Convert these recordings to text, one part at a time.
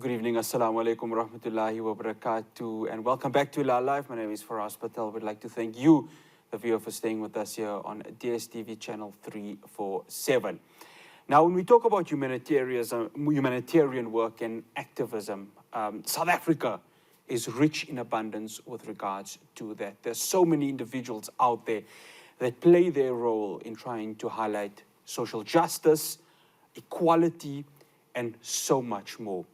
Good evening, Assalamu alaikum wa rahmatullahi wa barakatuh, and welcome back to Hilaal Live. My name is Faraz Patel. We'd like to thank you, the viewer, for staying with us here on DSTV channel 347. Now, when we talk about humanitarian work and activism, South Africa is rich in abundance with regards to that. There's so many individuals out there that play their role in trying to highlight social justice, equality, and so much more.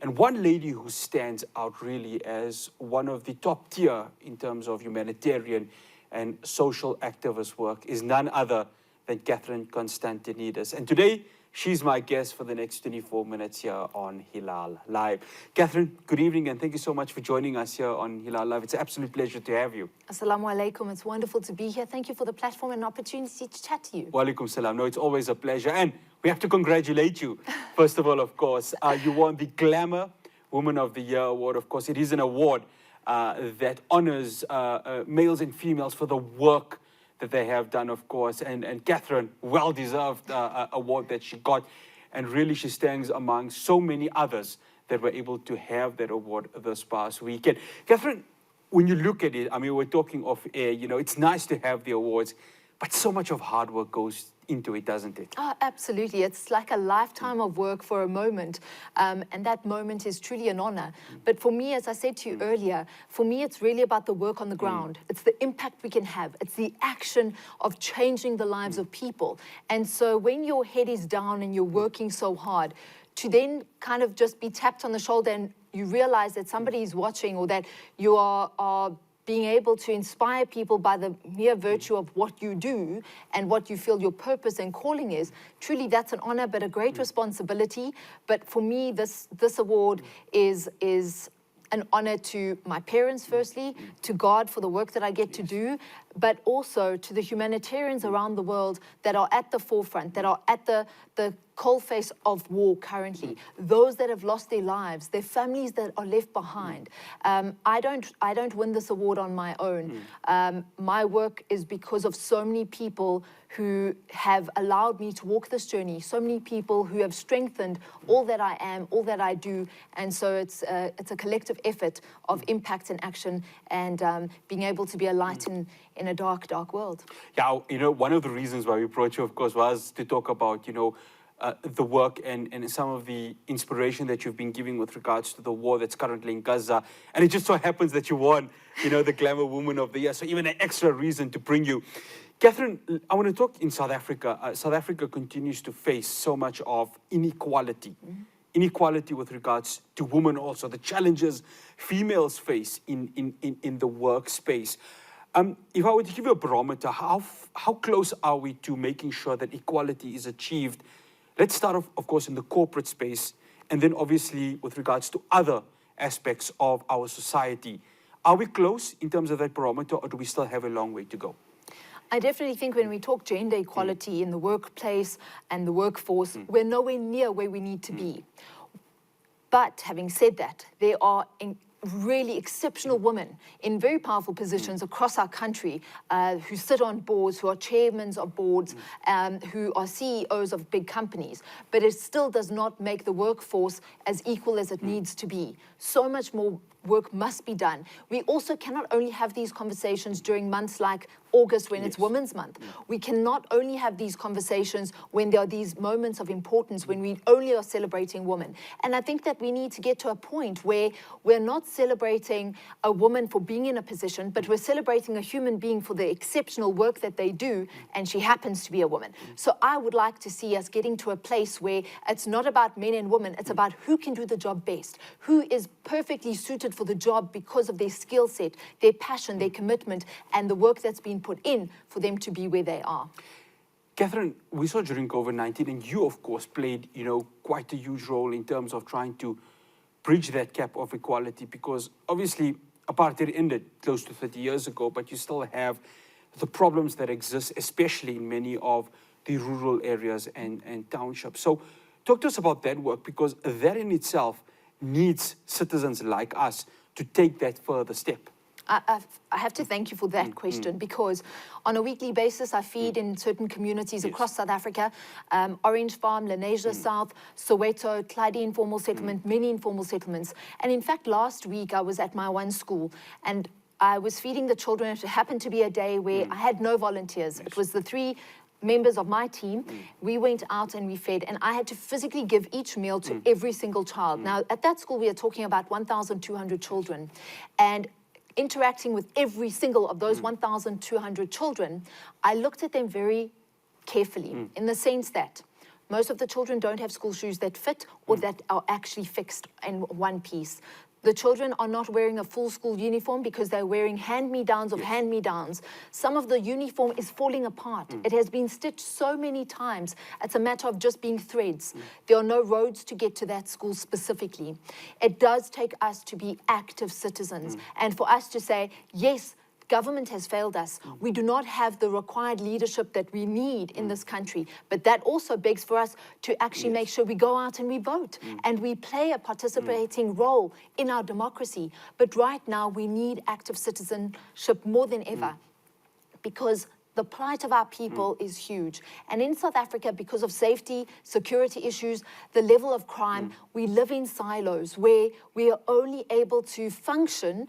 And one lady who stands out really as one of the top tier in terms of humanitarian and social activist work is none other than Catherine Constantinides. And today, she's my guest for the next 24 minutes here on Hilaal Live. Catherine, good evening, and thank you so much for joining us here on Hilaal Live. It's an absolute pleasure to have you. Assalamu alaikum. It's wonderful to be here. Thank you for the platform and opportunity to chat to you. Wa alaikum salam. No, it's always a pleasure. And we have to congratulate you. First of all, of course, you won the Glamour Women of the Year award. Of course, it is an award that honors males and females for the work that they have done, of course. And Catherine, well-deserved award that she got. And really, she stands among so many others that were able to have that award this past weekend. Catherine, when you look at it, I mean, we're talking off air, you know, it's nice to have the awards, but so much of hard work goes into it, doesn't it? Oh, absolutely. It's like a lifetime of work for a moment. And that moment is truly an honor. But for me, as I said to you earlier, for me, it's really about the work on the ground. It's the impact we can have. It's the action of changing the lives of people. And so when your head is down and you're working so hard, to then kind of just be tapped on the shoulder and you realize that somebody is watching, or that you are being able to inspire people by the mere virtue of what you do and what you feel your purpose and calling is, truly that's an honor, but a great responsibility. But for me, this award is an honor to my parents, firstly, to God for the work that I get to do, but also to the humanitarians around the world that are at the forefront, that are at the coalface of war currently, those that have lost their lives, their families that are left behind. I don't win this award on my own. My work is because of so many people who have allowed me to walk this journey, so many people who have strengthened all that I am, all that I do. And so it's a collective effort of impact and action, and being able to be a light in a dark, dark world. Yeah, you know, one of the reasons why we approached you, of course, was to talk about, you know, the work and some of the inspiration that you've been giving with regards to the war that's currently in Gaza. And it just so happens that you won, you know, the Glamour Woman of the Year. So even an extra reason to bring you. Catherine, I want to talk in South Africa. South Africa continues to face so much of inequality. Inequality with regards to women also, the challenges females face in the workspace. If I were to give you a barometer, how close are we to making sure that equality is achieved? Let's start off, of course, in the corporate space, and then obviously with regards to other aspects of our society. Are we close in terms of that barometer, or do we still have a long way to go? I definitely think when we talk gender equality in the workplace and the workforce, we're nowhere near where we need to be. But having said that, there are really exceptional women in very powerful positions across our country who sit on boards, who are chairmen of boards, who are CEOs of big companies. But it still does not make the workforce as equal as it needs to be. So much more work must be done. We also cannot only have these conversations during months like August when it's Women's Month. We cannot only have these conversations when there are these moments of importance, when we only are celebrating women. And I think that we need to get to a point where we're not celebrating a woman for being in a position, but we're celebrating a human being for the exceptional work that they do, and she happens to be a woman. So I would like to see us getting to a place where it's not about men and women, it's about who can do the job best, who is perfectly suited for the job because of their skill set, their passion, their commitment, and the work that's been put in for them to be where they are. Catherine, we saw during COVID-19, and you, of course, played, you know, quite a huge role in terms of trying to bridge that gap of equality, because obviously apartheid ended close to 30 years ago, but you still have the problems that exist, especially in many of the rural areas and townships. So talk to us about that work, because that in itself needs citizens like us to take that further step. I have to thank you for that question, because on a weekly basis, I feed in certain communities across South Africa, Orange Farm, Lenasia South, Soweto, Clyde informal settlement, many informal settlements. And in fact, last week I was at my one school and I was feeding the children. It happened to be a day where I had no volunteers. It was the 3 members of my team. We went out and we fed, and I had to physically give each meal to every single child. Now, at that school, we are talking about 1,200 children, and interacting with every single of those 1,200 children, I looked at them very carefully, in the sense that most of the children don't have school shoes that fit or that are actually fixed in one piece. The children are not wearing a full school uniform because they're wearing hand-me-downs of hand-me-downs. Some of the uniform is falling apart. It has been stitched so many times. It's a matter of just being threads. There are no roads to get to that school specifically. It does take us to be active citizens and for us to say, yes, government has failed us. We do not have the required leadership that we need in this country. But that also begs for us to actually make sure we go out and we vote and we play a participating role in our democracy. But right now, we need active citizenship more than ever, because the plight of our people is huge. And in South Africa, because of safety, security issues, the level of crime, we live in silos where we are only able to function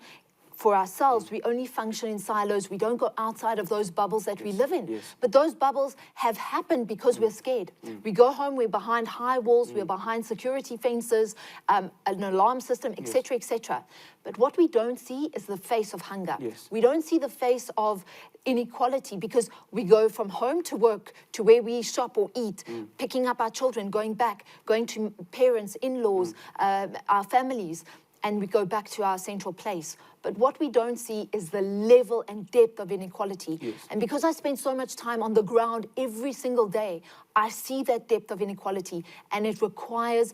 for ourselves. We only function in silos. We don't go outside of those bubbles that we live in. But those bubbles have happened because we're scared. We go home, we're behind high walls, we're behind security fences, an alarm system, etc., etc. But what we don't see is the face of hunger. We don't see the face of inequality, because we go from home to work, to where we shop or eat, picking up our children, going back, going to parents, in-laws, our families, and we go back to our central place. But what we don't see is the level and depth of inequality. And because I spend so much time on the ground every single day, I see that depth of inequality, and it requires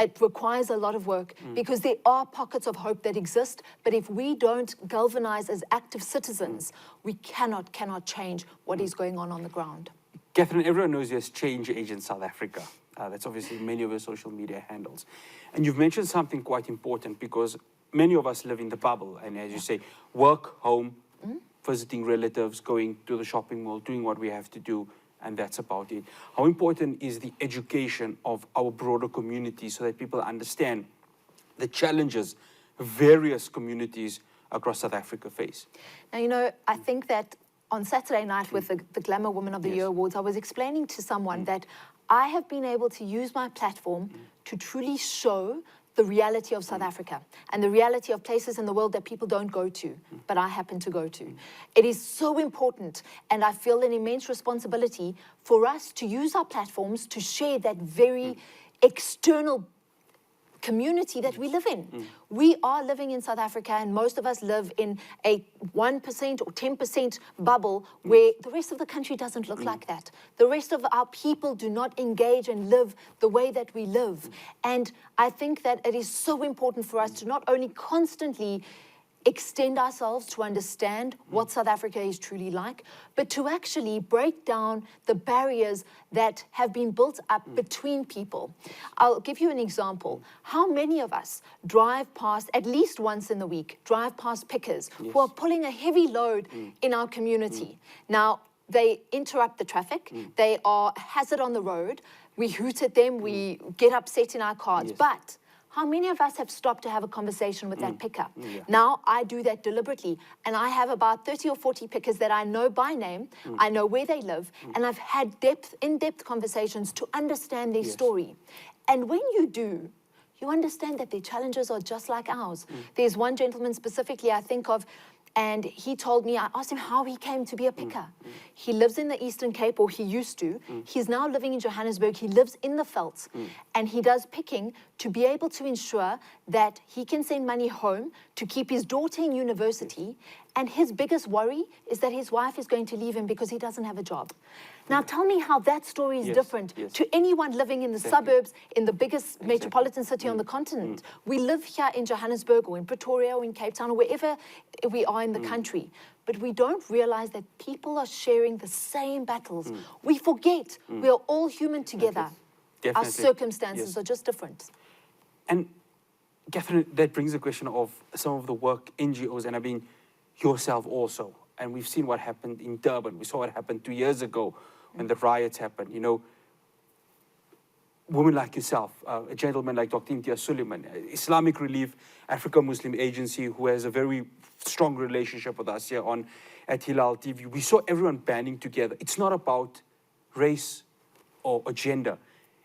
a lot of work, because there are pockets of hope that exist. But if we don't galvanize as active citizens, we cannot change what is going on the ground. Catherine, everyone knows you're as Change Agent South Africa. That's obviously many of your social media handles. And you've mentioned something quite important, because many of us live in the bubble. And as you say, work, home, visiting relatives, going to the shopping mall, doing what we have to do, and that's about it. How important is the education of our broader community so that people understand the challenges various communities across South Africa face? Now, you know, I think that on Saturday night with the Glamour Women of the Year Awards, I was explaining to someone that I have been able to use my platform to truly show the reality of South Africa and the reality of places in the world that people don't go to, but I happen to go to. It is so important, and I feel an immense responsibility for us to use our platforms to share that very external community that we live in. We are living in South Africa, and most of us live in a 1% or 10% bubble where the rest of the country doesn't look like that. The rest of our people do not engage and live the way that we live. And I think that it is so important for us to not only constantly extend ourselves to understand what South Africa is truly like, but to actually break down the barriers that have been built up between people. I'll give you an example. How many of us drive past, at least once in the week, drive past pickers who are pulling a heavy load in our community? Now, they interrupt the traffic, they are a hazard on the road, we hoot at them, we get upset in our cars, but how many of us have stopped to have a conversation with that picker? Now, I do that deliberately, and I have about 30 or 40 pickers that I know by name, I know where they live, and I've had in-depth conversations to understand their story. And when you do, you understand that their challenges are just like ours. There's one gentleman specifically I think of, and he told me, I asked him how he came to be a picker. He lives in the Eastern Cape, or he used to. He's now living in Johannesburg. He lives in the velds, and he does picking to be able to ensure that he can send money home to keep his daughter in university. And his biggest worry is that his wife is going to leave him because he doesn't have a job. Now, tell me how that story is different to anyone living in the suburbs, in the biggest metropolitan city on the continent. We live here in Johannesburg or in Pretoria or in Cape Town or wherever we are in the country, but we don't realize that people are sharing the same battles. We forget we are all human together. Our circumstances are just different. And Catherine, that brings the question of some of the work NGOs, and I've been yourself also. And we've seen what happened in Durban. We saw what happened 2 years ago when the riots happened. You know, women like yourself, a gentleman like Dr. Imtiaz Suleiman, Islamic Relief Africa Muslim Agency, who has a very strong relationship with us here at Hilaal TV. We saw everyone banding together. It's not about race or gender.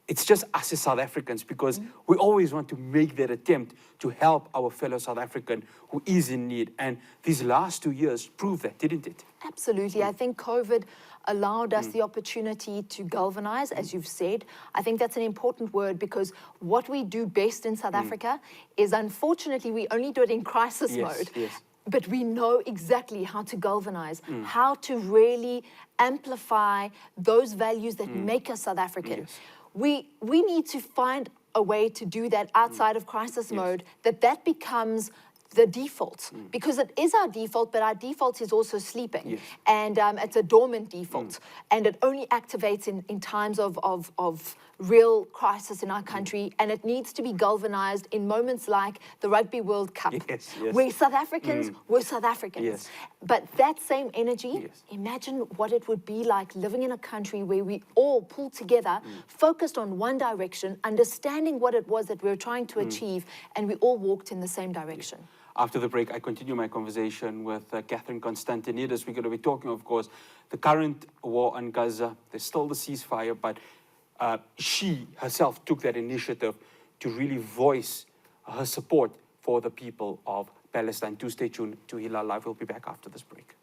It's just us as South Africans, because we always want to make that attempt to help our fellow South African who is in need. And these last 2 years proved that, didn't it? Absolutely. I think COVID allowed us the opportunity to galvanize, as you've said. I think that's an important word, because what we do best in South Africa is, unfortunately, we only do it in crisis mode. Yes. But we know exactly how to galvanize, how to really amplify those values that make us South African. Yes. We need to find a way to do that outside of crisis mode, that becomes the default, because it is our default, but our default is also sleeping. Yes. And it's a dormant default, and it only activates in times of real crisis in our country, and it needs to be galvanized in moments like the Rugby World Cup, Yes. where South Africans were South Africans. Yes. But that same energy, Yes. imagine what it would be like living in a country where we all pulled together, focused on one direction, understanding what it was that we were trying to achieve, and we all walked in the same direction. After the break, I continue my conversation with Catherine Constantinides. We're going to be talking, of course, the current war on Gaza. There's still the ceasefire, but she herself took that initiative to really voice her support for the people of Palestine. Do stay tuned to Hilaal Live. We'll be back after this break.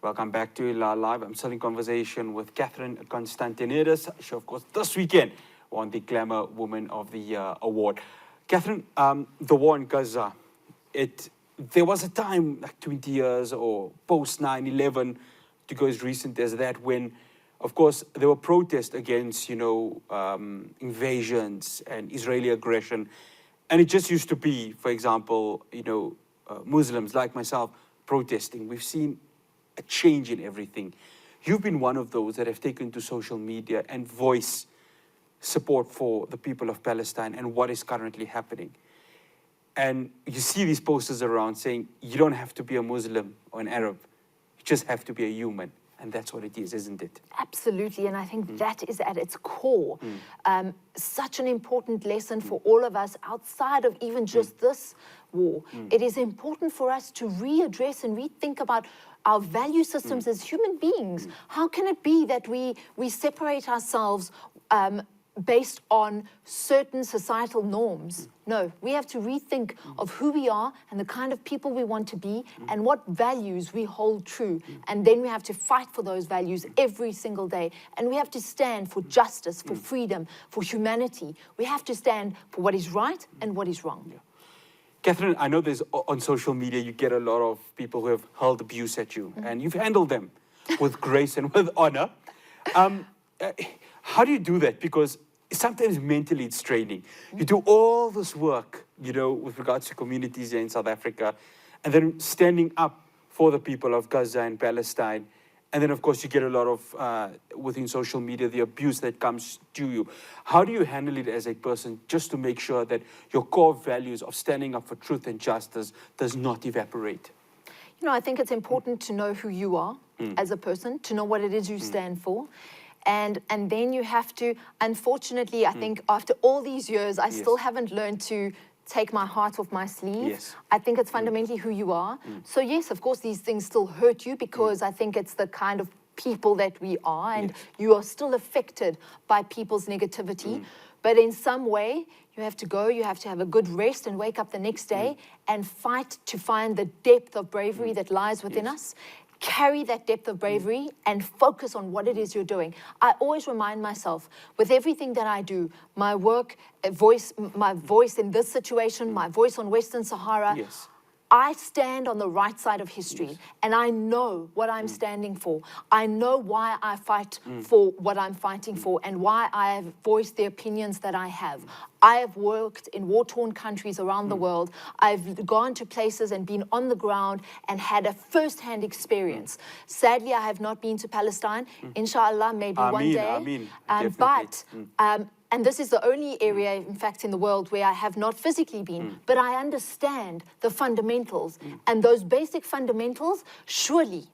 Welcome back to Hilaal Live. I'm still in conversation with Catherine Constantinides. She, of course, this weekend won the Glamour Women of the Year award. Catherine, the war in Gaza, there was a time, like 20 years or post 9/11, to go as recent as that, when, of course, there were protests against, invasions and Israeli aggression. And it just used to be, for example, Muslims like myself protesting. We've seen a change in everything. You've been one of those that have taken to social media and voice support for the people of Palestine and what is currently happening. And you see these posters around saying, you don't have to be a Muslim or an Arab. You just have to be a human. And that's what it is, isn't it? Absolutely, and I think that is at its core. Such an important lesson for all of us outside of even just this war. It is important for us to readdress and rethink about our value systems as human beings. How can it be that we separate ourselves based on certain societal norms? No, we have to rethink of who we are and the kind of people we want to be and what values we hold true. And then we have to fight for those values every single day. And we have to stand for justice, for freedom, for humanity. We have to stand for what is right and what is wrong. Yeah. Catherine, I know on social media you get a lot of people who have hurled abuse at you, and you've handled them with grace and with honor. How do you do that? Because sometimes mentally it's draining. You do all this work, with regards to communities here in South Africa, and then standing up for the people of Gaza and Palestine. And then, of course, you get a lot of, within social media, the abuse that comes to you. How do you handle it as a person, just to make sure that your core values of standing up for truth and justice does not evaporate? I think it's important to know who you are as a person, to know what it is you stand for. And then you have to, unfortunately, I think after all these years, I still haven't learned to take my heart off my sleeve. Yes. I think it's fundamentally who you are. So yes, of course, these things still hurt you, because I think it's the kind of people that we are, and you are still affected by people's negativity. But in some way, you have to go, you have to have a good rest and wake up the next day and fight to find the depth of bravery that lies within us. Carry that depth of bravery and focus on what it is you're doing. I always remind myself, with everything that I do, my work, my voice in this situation, my voice on Western Sahara, I stand on the right side of history, and I know what I'm standing for. I know why I fight for what I'm fighting for, and why I have voiced the opinions that I have. I have worked in war-torn countries around the world. I've gone to places and been on the ground and had a first-hand experience. Sadly, I have not been to Palestine. Inshallah, maybe one day. And this is the only area, in fact, in the world where I have not physically been, but I understand the fundamentals. And those basic fundamentals, surely,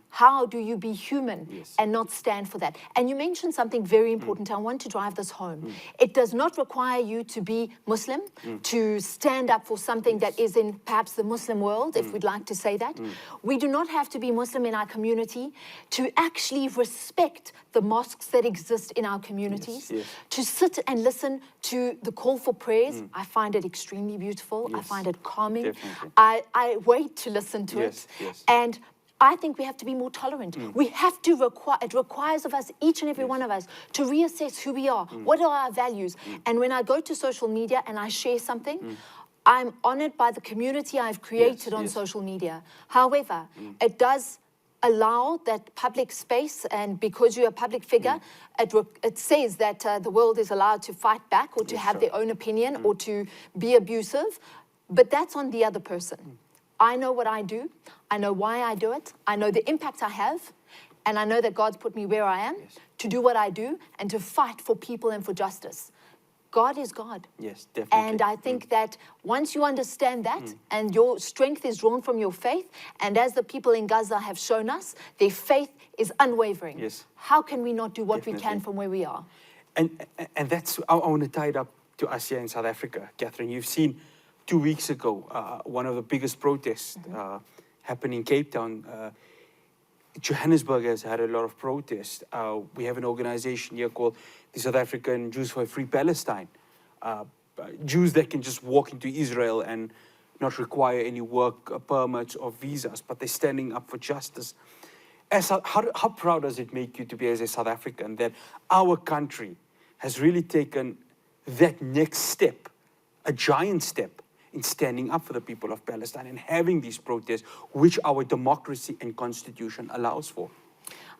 how do you be human and not stand for that? And you mentioned something very important. I want to drive this home. It does not require you to be Muslim to stand up for something that is in perhaps the Muslim world, if we'd like to say that. We do not have to be Muslim in our community to actually respect the mosques that exist in our communities, to sit and listen to the call for prayers. I find it extremely beautiful. I find it calming. I wait to listen to it. And I think we have to be more tolerant. We have to it requires of us, each and every one of us, to reassess who we are. What are our values? And when I go to social media and I share something, I'm honored by the community I've created on social media. However, it does allow that public space, and because you're a public figure, it says that the world is allowed to fight back or to have their own opinion or to be abusive, but that's on the other person. I know what I do, I know why I do it, I know the impact I have, and I know that God's put me where I am to do what I do and to fight for people and for justice. God is God. Yes, definitely. And I think that once you understand that and your strength is drawn from your faith, and as the people in Gaza have shown us, their faith is unwavering. Yes. How can we not do what we can from where we are? And that's, I want to tie it up to us here in South Africa. Catherine, you've seen 2 weeks ago, one of the biggest protests happened in Cape Town. Johannesburg has had a lot of protests. We have an organization here called the South African Jews for a Free Palestine. Jews that can just walk into Israel and not require any work permits or visas, but they're standing up for justice. How proud does it make you to be, as a South African, that our country has really taken that next step, a giant step, in standing up for the people of Palestine and having these protests, which our democracy and constitution allows for?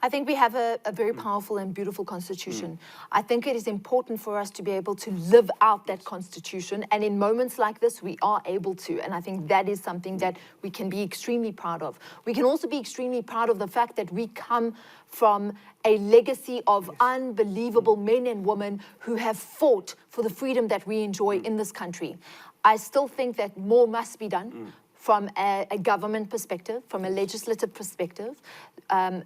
I think we have a very powerful and beautiful constitution. I think it is important for us to be able to live out that constitution. And in moments like this, we are able to. And I think that is something that we can be extremely proud of. We can also be extremely proud of the fact that we come from a legacy of unbelievable men and women who have fought for the freedom that we enjoy in this country. I still think that more must be done. From a government perspective, from a legislative perspective.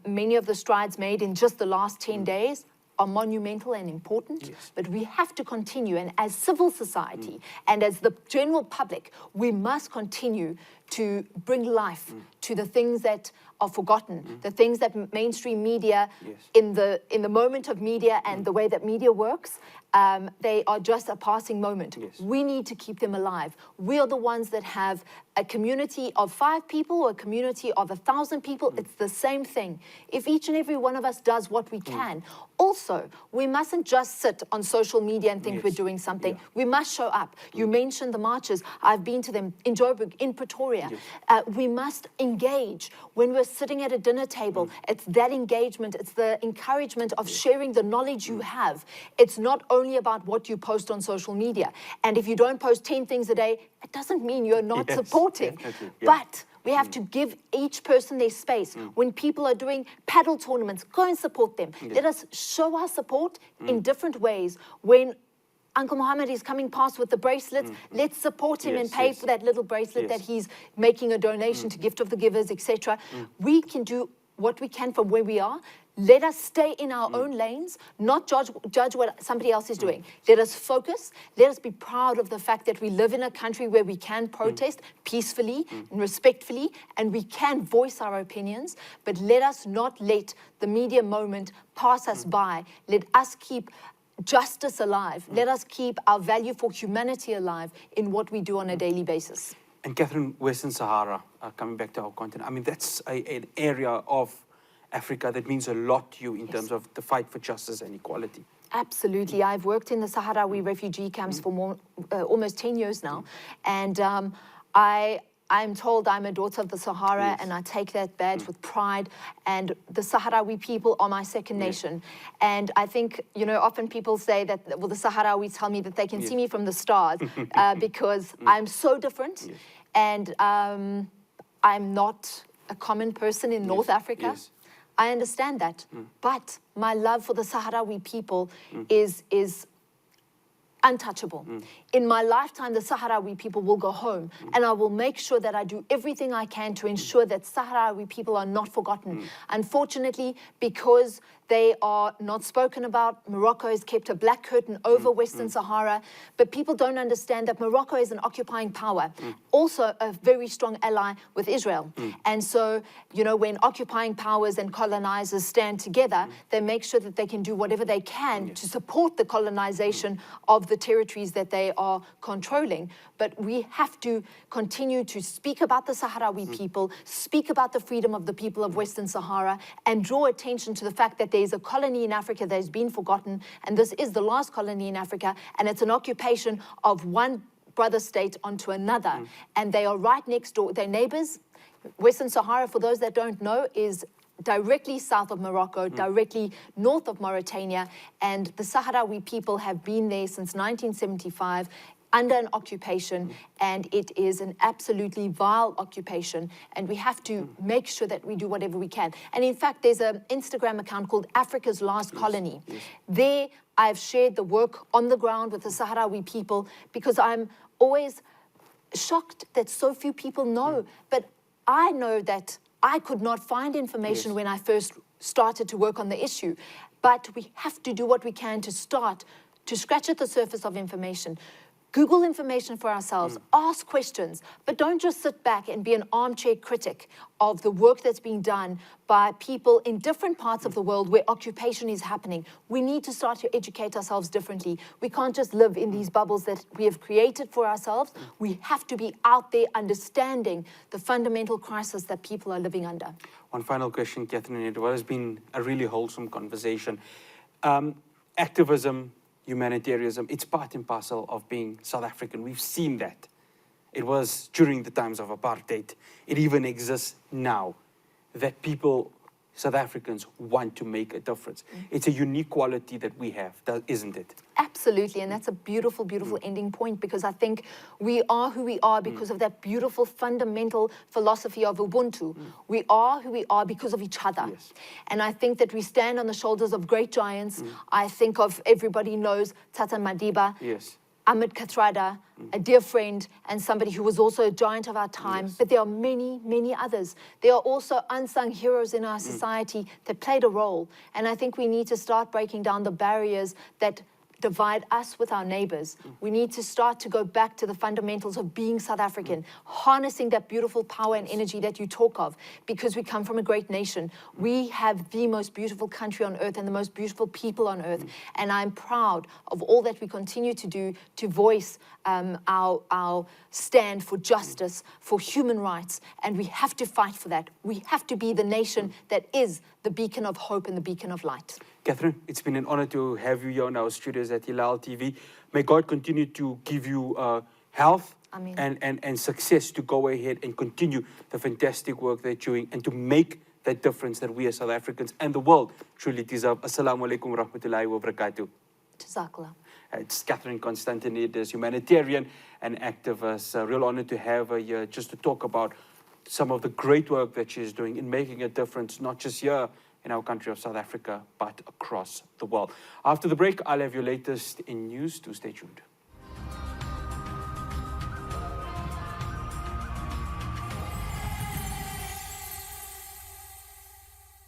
Many of the strides made in just the last 10 days are monumental and important, but we have to continue. And as civil society and as the general public, we must continue to bring life to the things that are forgotten, the things that mainstream media, in the moment of media and the way that media works, they are just a passing moment. We need to keep them alive. We are the ones that have a community of 5 people or a community of 1,000 people. It's the same thing. If each and every one of us does what we can. Also, we mustn't just sit on social media and think we're doing something. We must show up. You mentioned the marches. I've been to them in Joburg, in Pretoria. We must engage. When we're sitting at a dinner table, it's that engagement. It's the encouragement of sharing the knowledge you have. It's not only about what you post on social media. And if you don't post 10 things a day, it doesn't mean you're not supporting. But we have to give each person their space. When people are doing paddle tournaments, go and support them. Let us show our support in different ways. When Uncle Mohammed is coming past with the bracelets, let's support him and pay for that little bracelet that he's making a donation to Gift of the Givers, etc. We can do what we can from where we are. Let us stay in our own lanes, not judge what somebody else is doing. Let us focus. Let us be proud of the fact that we live in a country where we can protest peacefully and respectfully, and we can voice our opinions. But let us not let the media moment pass us by. Let us keep justice alive. Let us keep our value for humanity alive in what we do on a daily basis. And Catherine, Western Sahara, coming back to our continent, I mean, that's an area of Africa that means a lot to you in terms of the fight for justice and equality. Absolutely. I've worked in the Sahrawi refugee camps for almost 10 years now. And I I'm told I'm a daughter of the Sahara, Yes. and I take that badge with pride. And the Sahrawi people are my second nation. And I think, often people say that, well, the Sahrawis tell me that they can see me from the stars because I'm so different. Yes. And I'm not a common person in North Africa. Yes. I understand that. But my love for the Sahrawi people is untouchable. In my lifetime, the Sahrawi people will go home, and I will make sure that I do everything I can to ensure that Sahrawi people are not forgotten. Unfortunately, because they are not spoken about, Morocco has kept a black curtain over Western Sahara, but people don't understand that Morocco is an occupying power, also a very strong ally with Israel. And so, when occupying powers and colonizers stand together, they make sure that they can do whatever they can to support the colonization of the territories that they are controlling. But we have to continue to speak about the Sahrawi people, speak about the freedom of the people of Western Sahara, and draw attention to the fact that there is a colony in Africa that has been forgotten, and this is the last colony in Africa, and it's an occupation of one brother state onto another, and they are right next door, they're neighbors. Western Sahara, for those that don't know, is directly south of Morocco, directly north of Mauritania, and the Sahrawi people have been there since 1975 under an occupation, and it is an absolutely vile occupation, and we have to make sure that we do whatever we can. And in fact, there's an Instagram account called Africa's Last Colony. There, I've shared the work on the ground with the Sahrawi people, because I'm always shocked that so few people know. But I know that I could not find information when I first started to work on the issue. But we have to do what we can to start to scratch at the surface of information. Google information for ourselves, ask questions, but don't just sit back and be an armchair critic of the work that's being done by people in different parts of the world where occupation is happening. We need to start to educate ourselves differently. We can't just live in these bubbles that we have created for ourselves. We have to be out there understanding the fundamental crisis that people are living under. One final question, Catherine. It has been a really wholesome conversation. Activism, humanitarianism, it's part and parcel of being South African. We've seen that. It was during the times of apartheid. It even exists now, that people, South Africans, want to make a difference. It's a unique quality that we have, isn't it? Absolutely, and that's a beautiful, beautiful ending point, because I think we are who we are because of that beautiful fundamental philosophy of Ubuntu. We are who we are because of each other. Yes. And I think that we stand on the shoulders of great giants. I think of, everybody knows Tata Madiba. Yes. Ahmed Kathrada, a dear friend and somebody who was also a giant of our time. But there are many, many others. There are also unsung heroes in our society that played a role. And I think we need to start breaking down the barriers that divide us with our neighbors. We need to start to go back to the fundamentals of being South African, harnessing that beautiful power and energy that you talk of, because we come from a great nation. We have the most beautiful country on earth and the most beautiful people on earth. And I'm proud of all that we continue to do to voice our stand for justice, for human rights, and we have to fight for that. We have to be the nation that is the beacon of hope and the beacon of light. Catherine, it's been an honor to have you here in our studios at Hilaal TV. May God continue to give you health and success to go ahead and continue the fantastic work that you're doing and to make that difference that we as South Africans and the world truly deserve. Assalamu alaikum wa rahmatullahi wa barakatuh. Jazakallah. It's Catherine Constantinides, humanitarian and activist. A real honor to have her here just to talk about some of the great work that she's doing in making a difference, not just here in our country of South Africa, but across the world. After the break, I'll have your latest in news. Do stay tuned.